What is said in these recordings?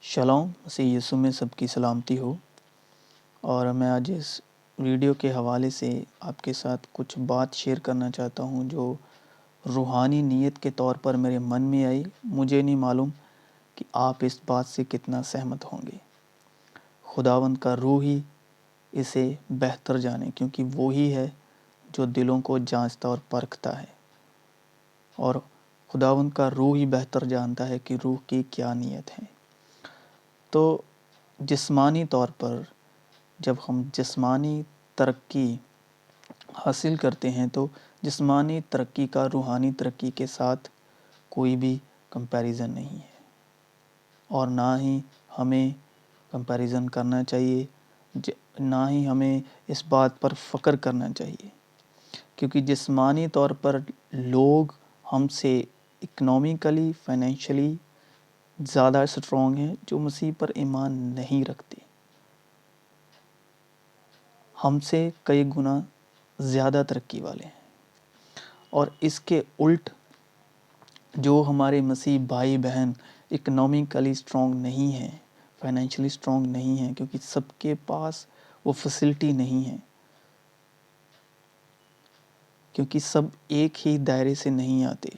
Shalom مسیح یسوع میں سب کی سلامتی ہو، اور میں آج اس ویڈیو کے حوالے سے آپ کے ساتھ کچھ بات شیئر کرنا چاہتا ہوں جو روحانی نیت کے طور پر میرے من میں آئی۔ مجھے نہیں معلوم کہ آپ اس بات سے کتنا سہمت ہوں گے۔ خداوند کا روح ہی اسے بہتر جانے، کیونکہ وہی ہے جو دلوں کو جانچتا اور پرکھتا ہے، اور خداوند کا روح ہی بہتر جانتا ہے کہ روح کی کیا نیت ہے۔ تو جسمانی طور پر جب ہم جسمانی ترقی حاصل کرتے ہیں تو جسمانی ترقی کا روحانی ترقی کے ساتھ کوئی بھی کمپیریزن نہیں ہے، اور نہ ہی ہمیں کمپیریزن کرنا چاہیے، نہ ہی ہمیں اس بات پر فخر کرنا چاہیے، کیونکہ جسمانی طور پر لوگ ہم سے اکنامکلی فائنینشلی زیادہ اسٹرانگ ہیں جو مسیح پر ایمان نہیں رکھتے، ہم سے کئی گنا زیادہ ترقی والے ہیں۔ اور اس کے الٹ جو ہمارے مسیح بھائی بہن اکنامکلی اسٹرانگ نہیں ہیں، فائنینشلی اسٹرانگ نہیں ہیں، کیونکہ سب کے پاس وہ فیسلٹی نہیں ہے، کیونکہ سب ایک ہی دائرے سے نہیں آتے،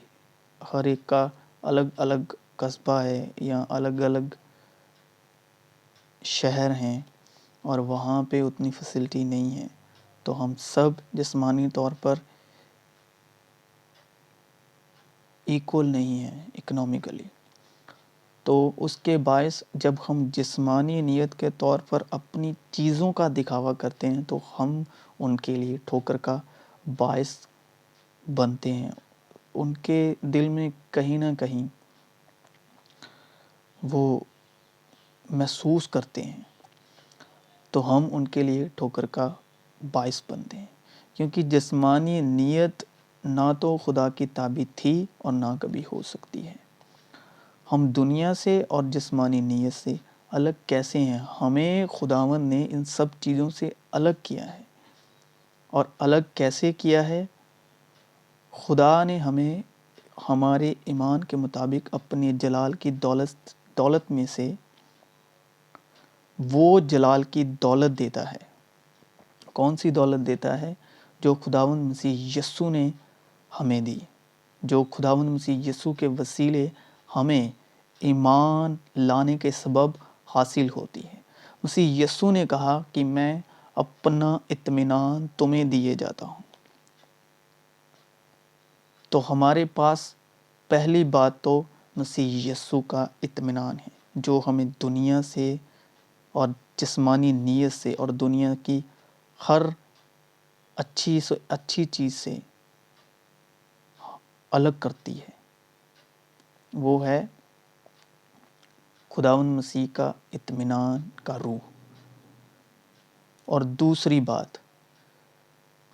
ہر ایک کا الگ الگ قصبہ ہے یا الگ الگ شہر ہیں، اور وہاں پہ اتنی فیسلٹی نہیں ہے، تو ہم سب جسمانی طور پر ایکول نہیں ہیں اکنامکلی۔ تو اس کے باعث جب ہم جسمانی نیت کے طور پر اپنی چیزوں کا دکھاوا کرتے ہیں تو ہم ان کے لیے ٹھوکر کا باعث بنتے ہیں، ان کے دل میں کہیں نہ کہیں وہ محسوس کرتے ہیں، تو ہم ان کے لیے ٹھوکر کا باعث بنتے ہیں، کیونکہ جسمانی نیت نہ تو خدا کی تابع تھی اور نہ کبھی ہو سکتی ہے۔ ہم دنیا سے اور جسمانی نیت سے الگ کیسے ہیں؟ ہمیں خداوند نے ان سب چیزوں سے الگ کیا ہے، اور الگ کیسے کیا ہے؟ خدا نے ہمیں ہمارے ایمان کے مطابق اپنے جلال کی دولت میں سے وہ جلال کی دولت دیتا ہے۔ کون سی دولت دیتا ہے؟ جو خداوند مسیح یسوع نے ہمیں دی، جو خداوند مسیح یسوع کے وسیلے ہمیں ایمان لانے کے سبب حاصل ہوتی ہے۔ مسیح یسوع نے کہا کہ میں اپنا اطمینان تمہیں دیے جاتا ہوں۔ تو ہمارے پاس پہلی بات تو مسیح یسوع کا اطمینان ہے، جو ہمیں دنیا سے اور جسمانی نیت سے اور دنیا کی ہر اچھی سے اچھی چیز سے الگ کرتی ہے۔ وہ ہے خداوند مسیح کا اطمینان کا روح۔ اور دوسری بات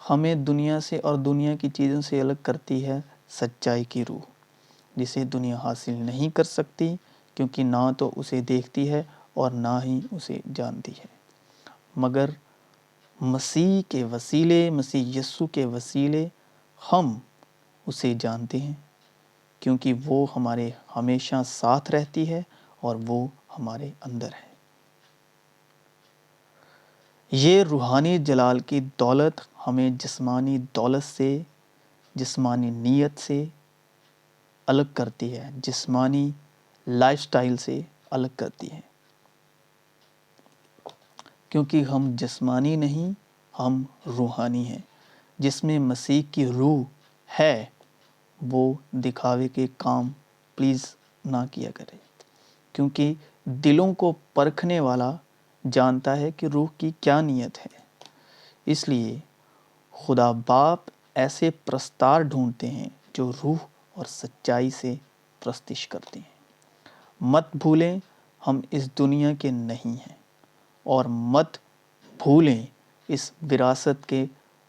ہمیں دنیا سے اور دنیا کی چیزوں سے الگ کرتی ہے سچائی کی روح، جسے دنیا حاصل نہیں کر سکتی، کیونکہ نہ تو اسے دیکھتی ہے اور نہ ہی اسے جانتی ہے، مگر مسیح کے وسیلے، مسیح یسوع کے وسیلے ہم اسے جانتے ہیں، کیونکہ وہ ہمارے ہمیشہ ساتھ رہتی ہے اور وہ ہمارے اندر ہے۔ یہ روحانی جلال کی دولت ہمیں جسمانی دولت سے، جسمانی نیت سے الگ کرتی ہے، جسمانی لائف سٹائل سے الگ کرتی ہے، کیونکہ ہم جسمانی نہیں، ہم روحانی ہیں۔ جس میں مسیح کی روح ہے وہ دکھاوے کے کام پلیز نہ کیا کرے، کیونکہ دلوں کو پرکھنے والا جانتا ہے کہ روح کی کیا نیت ہے۔ اس لیے خدا باپ ایسے پرستار ڈھونڈتے ہیں جو روح اور سچائی سے پرستش کرتے ہیں۔ مت بھولیں ہم اس دنیا کے نہیں ہیں، اور مت بھولیں اس وراثت کے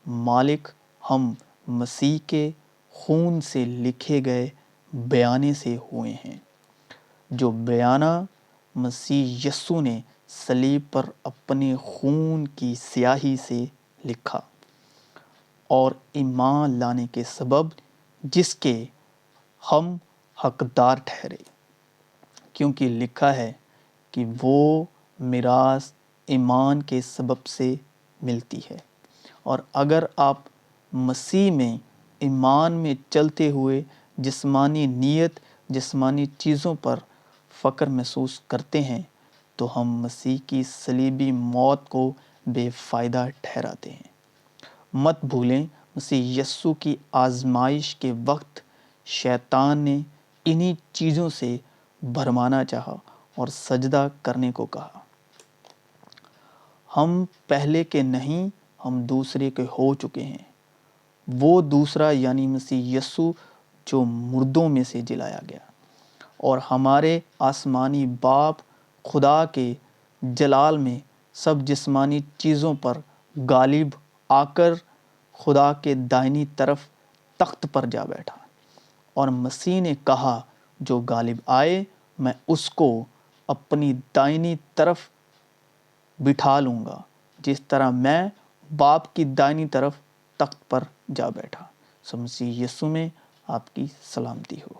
مالک ہم مسیح کے خون سے لکھے گئے بیانے سے ہوئے ہیں، جو بیانہ مسیح یسوع نے صلیب پر اپنے خون کی سیاہی سے لکھا، اور ایمان لانے کے سبب جس کے ہم حقدار ٹھہرے، کیونکہ لکھا ہے کہ وہ میراث ایمان کے سبب سے ملتی ہے۔ اور اگر آپ مسیح میں ایمان میں چلتے ہوئے جسمانی نیت، جسمانی چیزوں پر فخر محسوس کرتے ہیں تو ہم مسیح کی صلیبی موت کو بے فائدہ ٹھہراتے ہیں۔ مت بھولیں، مسیح یسوع کی آزمائش کے وقت شیطان نے انہی چیزوں سے بھرمانا چاہا اور سجدہ کرنے کو کہا۔ ہم پہلے کے نہیں، ہم دوسرے کے ہو چکے ہیں۔ وہ دوسرا یعنی مسیح یسوع جو مردوں میں سے جلایا گیا، اور ہمارے آسمانی باپ خدا کے جلال میں سب جسمانی چیزوں پر غالب آ کر خدا کے دائنی طرف تخت پر جا بیٹھا، اور مسیح نے کہا جو غالب آئے میں اس کو اپنی دائنی طرف بٹھا لوں گا، جس طرح میں باپ کی دائنی طرف تخت پر جا بیٹھا۔ سو مسیح یسوع میں آپ کی سلامتی ہو۔